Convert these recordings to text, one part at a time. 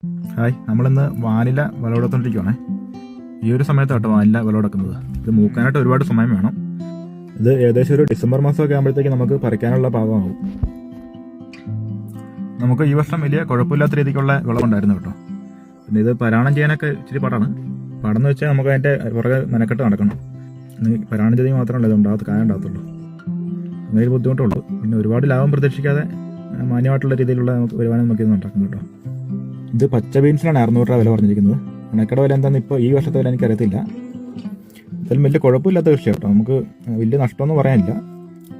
Hi, നമ്മളിന്ന് vanilla വിളവെടുത്തോണ്ടിരിക്കുവാണേ. ഈ ഒരു സമയത്ത് കേട്ടോ വാനില വിളവെടുക്കുന്നത്. ഇത് മൂക്കാനായിട്ട് ഒരുപാട് സമയം വേണം. ഇത് ഏകദേശം ഒരു ഡിസംബർ മാസമൊക്കെ ആകുമ്പോഴത്തേക്ക് നമുക്ക് പറിക്കാനുള്ള പാകമാകും. നമുക്ക് ഈ വർഷം വലിയ കുഴപ്പമില്ലാത്ത രീതിക്കുള്ള വിളവുണ്ടായിരുന്നു കേട്ടോ. പിന്നെ ഇത് പരാണം ചെയ്യാനൊക്കെ ഇച്ചിരി പാടാണ്. പാടെന്ന് വെച്ചാൽ നമുക്ക് അതിൻ്റെ പുറകെ മെനക്കെട്ട് നടക്കണം. പരാണം ചെയ്തെങ്കിൽ മാത്രമല്ല ഇത് ഉണ്ടാകത്ത് കായ ഉണ്ടാകത്തുള്ളൂ. അങ്ങനെ ഒരു ബുദ്ധിമുട്ടുള്ളൂ. പിന്നെ ഒരുപാട് ലാഭം പ്രതീക്ഷിക്കാതെ മാന്യമായിട്ടുള്ള രീതിയിലുള്ള നമുക്ക് വരുമാനം നോക്കിയൊന്നും ഉണ്ടാക്കും കേട്ടോ. ഇത് പച്ച ബീൻസിനാണ് 600 രൂപ വില പറഞ്ഞിരിക്കുന്നത്. ഉണക്കയുടെ വില എന്താണെന്ന് ഇപ്പോൾ ഈ വർഷത്തെ വില എനിക്കറിയത്തില്ല. എന്തായാലും വലിയ കുഴപ്പമില്ലാത്ത കൃഷി കേട്ടോ. നമുക്ക് വലിയ നഷ്ടമൊന്നും പറയാനില്ല.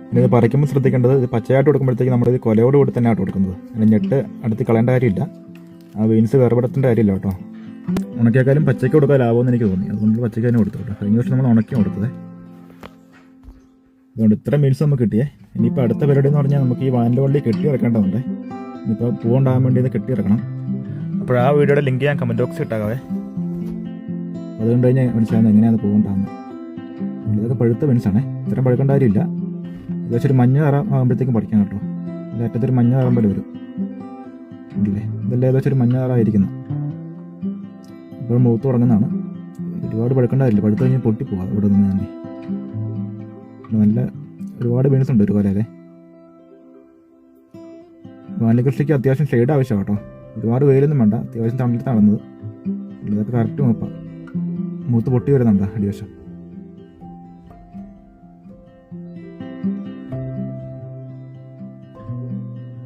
പിന്നെ ഇത് പറിക്കുമ്പോൾ ശ്രദ്ധിക്കേണ്ടത്, ഇത് പച്ചയായിട്ട് കൊടുക്കുമ്പോഴത്തേക്ക് നമ്മളിത് കൊലയോട് കൂടി തന്നെ ആയിട്ട് കൊടുക്കുന്നത്. അതിന് ഞെട്ട് അടുത്ത് കളയേണ്ട കാര്യമില്ല. ആ ബീൻസ് വേർപെടുത്തേണ്ട കാര്യമില്ല കേട്ടോ. ഉണക്കിയേക്കാളും പച്ചയ്ക്ക് കൊടുക്കാൻ ലാഭമെന്ന് എനിക്ക് തോന്നി. അതുകൊണ്ട് പച്ചയ്ക്ക് തന്നെ കൊടുത്തു കേട്ടോ. കഴിഞ്ഞ വർഷം നമ്മൾ ഉണക്കി കൊടുത്തത്. അതുകൊണ്ട് ഇത്ര ബീൻസ് നമുക്ക് കിട്ടിയേ. ഇനിയിപ്പോൾ അടുത്ത പരിപാടി എന്ന് പറഞ്ഞാൽ നമുക്ക് ഈ വാനില വള്ളി കെട്ടി ഇറക്കേണ്ടതുണ്ട്. ഇനിയിപ്പോൾ പൂവുണ്ടാകാൻ വേണ്ടി ഇത് കെട്ടി ഇറക്കണം. അപ്പോൾ ആ വീഡിയോയുടെ ലിങ്ക് ഞാൻ കമൻറ്റ് ബോക്സിൽ ഇട്ടാകാവേ. അതുകൊണ്ട് കഴിഞ്ഞാൽ മനസ്സിലാകുന്നത് എങ്ങനെയാണ് പൂവുണ്ടാകുന്നത്. ഇതൊക്കെ പഴുത്ത ബീൻസാണേ. ഇത്രയും പഴുക്കേണ്ട കാര്യമില്ല. ഏകദേശം ഒരു മഞ്ഞ നിറം ആകുമ്പോഴത്തേക്കും പറിക്കാം കേട്ടോ. അതിൻ്റെ അറ്റത്തൊരു മഞ്ഞ നിറം പോലെ വരും. ഇല്ലേ, ഇതെല്ലാം ഏകദേശം ഒരു മഞ്ഞ നിറമായിരിക്കുന്നു. ഇപ്പോൾ മൂത്ത് തുടങ്ങുന്നതാണ്. ഒരുപാട് പഴുക്കേണ്ട കാര്യമില്ല. പഴുത്ത് കഴിഞ്ഞാൽ പൊട്ടിപ്പോവാം ഇവിടെ നിന്ന് തന്നെ. നല്ല ഒരുപാട് ബീൻസ് ഉണ്ട് ഒരു കൊലയിലെ. വാനില കൃഷിക്ക് അത്യാവശ്യം ഷെയ്ഡ് ആവശ്യമാണ് കേട്ടോ. ഒരുപാട് വെയിലൊന്നും വേണ്ട. അത്യാവശ്യം തണലത്ത് നടന്നത്. ഇതൊക്കെ കറക്റ്റ് മൂത്ത് പൊട്ടി വരുന്നുണ്ട് അടിവശം.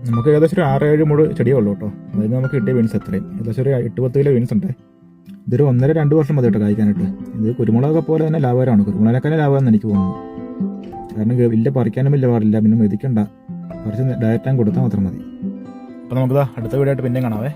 നമുക്ക് ഏകദേശം ഒരു 6-7 മൂട് ചെടിയേ ഉള്ളൂ കേട്ടോ. അതായത് നമുക്ക് കിട്ടിയ ബീൻസ് എത്രയും ഏകദേശം ഒരു 8-10 കിലോ ബീൻസ് ഉണ്ട്. ഇതൊരു 1.5-2 വർഷം മതി കേട്ടോ കായ്ക്കാനായിട്ട്. ഇത് കുരുമുളകൊക്കെ പോലെ തന്നെ ലാഭകരമാണ്. കുരുമുളകിനേക്കാളും ലാഭമെന്ന് എനിക്ക് തോന്നുന്നു. കാരണം വലിയ പറിക്കാനും വലിയ പാടില്ല. പിന്നെ മെതിക്കണ്ട, കുറച്ച് ഡയറ്റ് ആൻഡ് കൊടുത്താൽ മാത്രം മതി. അപ്പോൾ നമുക്ക് അടുത്ത വീഡിയോ ആയിട്ട് പിന്നെയും കാണാവേ.